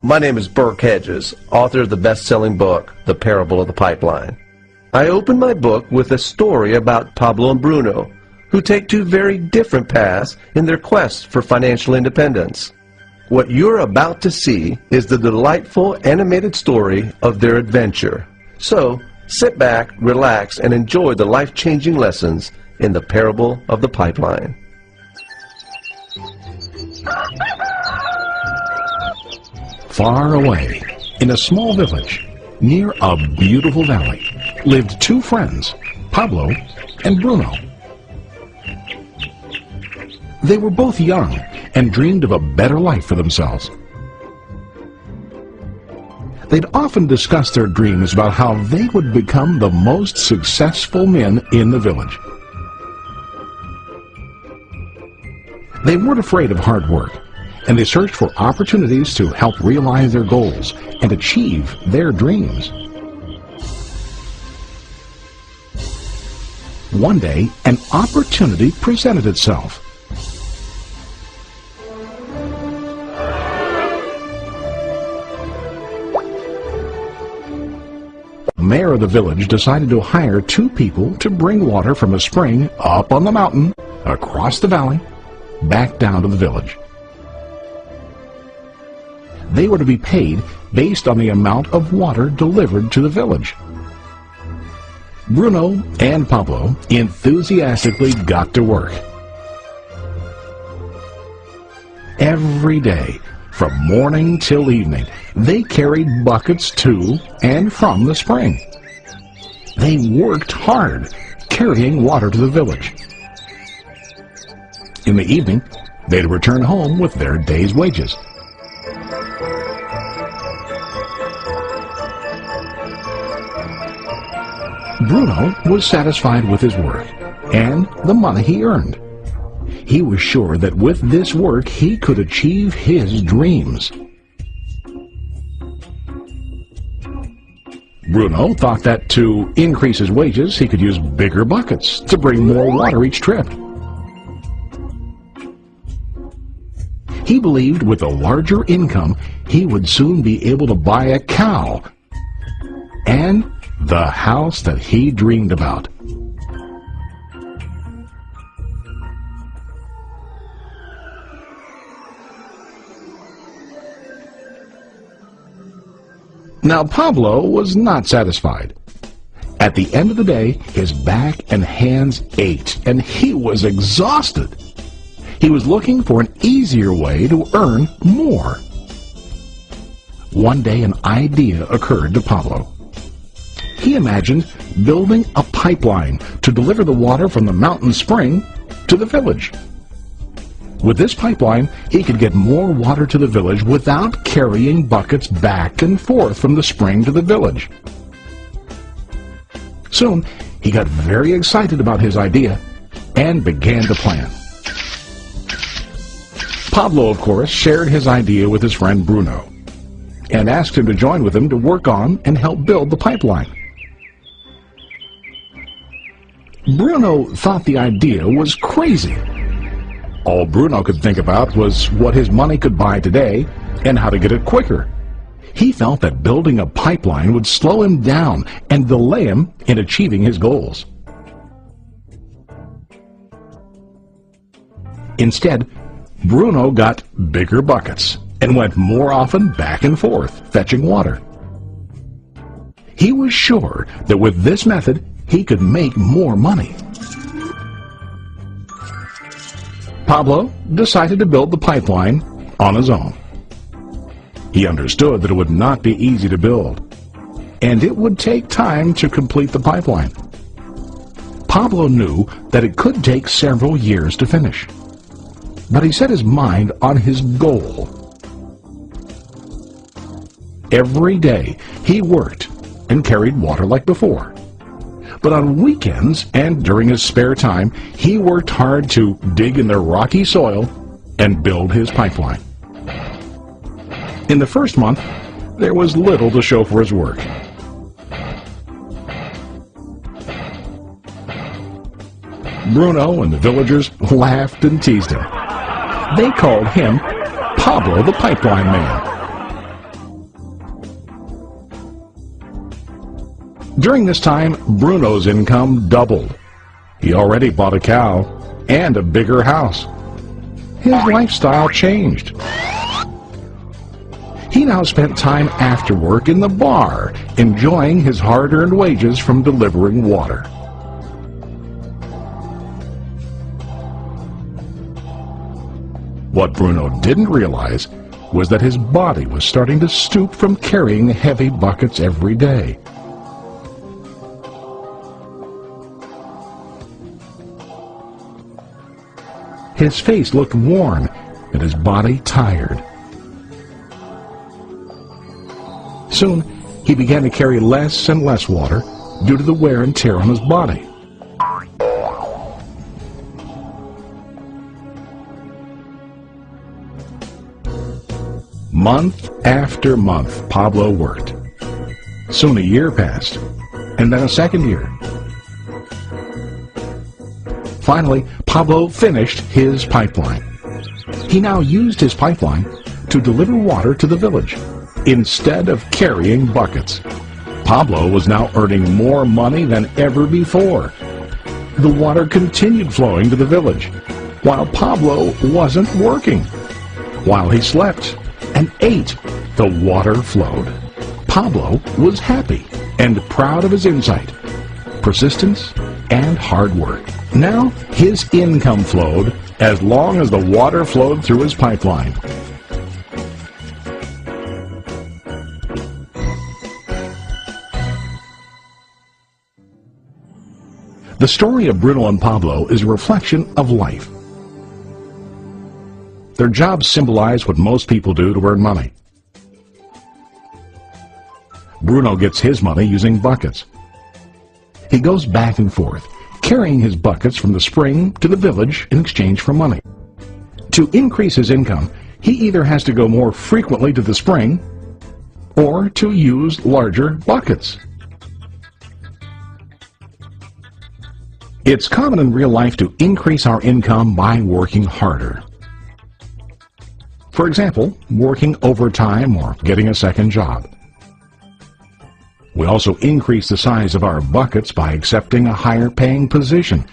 My name is Burke Hedges, author of the best-selling book, The Parable of the Pipeline. I open my book with a story about Pablo and Bruno, who take two very different paths in their quest for financial independence. What you're about to see is the delightful animated story of their adventure. So, sit back, relax, and enjoy the life-changing lessons in The Parable of the Pipeline. Far away, in a small village, near a beautiful valley, lived two friends, Pablo and Bruno. They were both young and dreamed of a better life for themselves. They'd often discuss their dreams about how they would become the most successful men in the village. They weren't afraid of hard work, and they searched for opportunities to help realize their goals and achieve their dreams. One day, an opportunity presented itself. The mayor of the village decided to hire two people to bring water from a spring up on the mountain, across the valley, back down to the village. They were to be paid based on the amount of water delivered to the village. Bruno and Pablo enthusiastically got to work. Every day, from morning till evening, they carried buckets to and from the spring. They worked hard, carrying water to the village. In the evening, they'd return home with their day's wages. Bruno was satisfied with his work and the money he earned. He was sure that with this work he could achieve his dreams. Bruno thought that to increase his wages he could use bigger buckets to bring more water each trip. He believed with a larger income he would soon be able to buy a cow and the house that he dreamed about. Now Pablo was not satisfied. At the end of the day, his back and hands ached, and he was exhausted. He was looking for an easier way to earn more. One day an idea occurred to Pablo. He imagined building a pipeline to deliver the water from the mountain spring to the village. With this pipeline, he could get more water to the village without carrying buckets back and forth from the spring to the village. Soon, he got very excited about his idea and began to plan. Pablo, of course, shared his idea with his friend Bruno and asked him to join with him to work on and help build the pipeline. Bruno thought the idea was crazy. All Bruno could think about was what his money could buy today and how to get it quicker. He felt that building a pipeline would slow him down and delay him in achieving his goals. Instead, Bruno got bigger buckets and went more often back and forth, fetching water. He was sure that with this method, he could make more money. Pablo decided to build the pipeline on his own. He understood that it would not be easy to build, and it would take time to complete the pipeline. Pablo knew that it could take several years to finish, but he set his mind on his goal. Every day he worked and carried water like before. But on weekends and during his spare time, he worked hard to dig in the rocky soil and build his pipeline. In the first month, there was little to show for his work. Bruno and the villagers laughed and teased him. They called him Pablo the Pipeline Man. During this time, Bruno's income doubled. He already bought a cow and a bigger house. His lifestyle changed. He now spent time after work in the bar, enjoying his hard-earned wages from delivering water. What Bruno didn't realize was that his body was starting to stoop from carrying heavy buckets every day. His face looked worn and his body tired. Soon, he began to carry less and less water due to the wear and tear on his body. Month after month, Pablo worked. Soon a year passed, and then a second year. Finally, Pablo finished his pipeline. He now used his pipeline to deliver water to the village instead of carrying buckets. Pablo was now earning more money than ever before. The water continued flowing to the village, while Pablo wasn't working. While he slept and ate, the water flowed. Pablo was happy and proud of his insight, persistence, and hard work. Now his income flowed as long as the water flowed through his pipeline. The story of Bruno and Pablo is a reflection of life. Their jobs symbolize what most people do to earn money. Bruno gets his money using buckets. He goes back and forth, carrying his buckets from the spring to the village in exchange for money. To increase his income, he either has to go more frequently to the spring or to use larger buckets. It's common in real life to increase our income by working harder. For example, working overtime or getting a second job. We also increase the size of our buckets by accepting a higher paying position,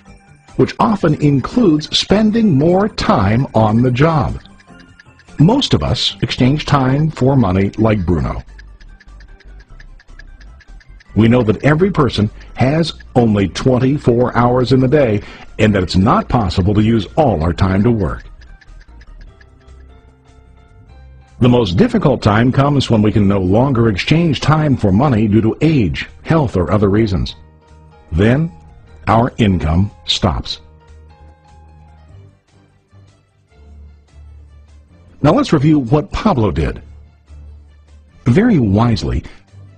which often includes spending more time on the job. Most of us exchange time for money like Bruno. We know that every person has only 24 hours in the day and that it's not possible to use all our time to work. The most difficult time comes when we can no longer exchange time for money due to age, health, or other reasons. Then, our income stops. Now let's review what Pablo did. Very wisely,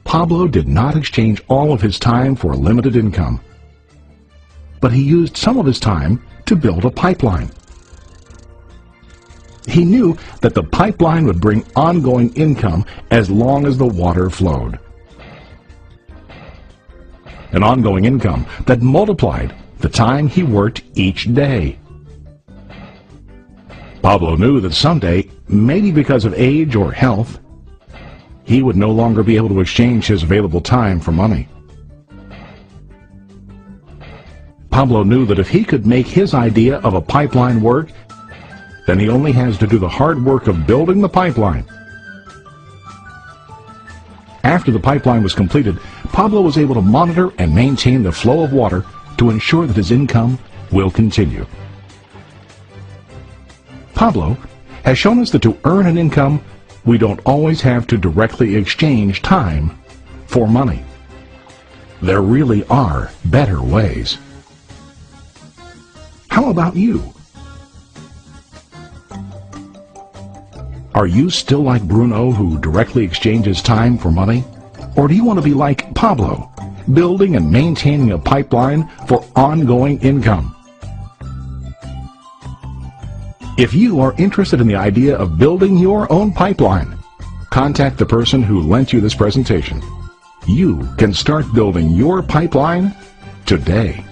Pablo did not exchange all of his time for limited income, but he used some of his time to build a pipeline. He knew that the pipeline would bring ongoing income as long as the water flowed. An ongoing income that multiplied the time he worked each day. Pablo knew that someday, maybe because of age or health, he would no longer be able to exchange his available time for money. Pablo knew that if he could make his idea of a pipeline work, then he only has to do the hard work of building the pipeline. After the pipeline was completed, Pablo was able to monitor and maintain the flow of water to ensure that his income will continue. Pablo has shown us that to earn an income, we don't always have to directly exchange time for money. There really are better ways. How about you? Are you still like Bruno, who directly exchanges time for money? Or do you want to be like Pablo, building and maintaining a pipeline for ongoing income? If you are interested in the idea of building your own pipeline, contact the person who lent you this presentation. You can start building your pipeline today.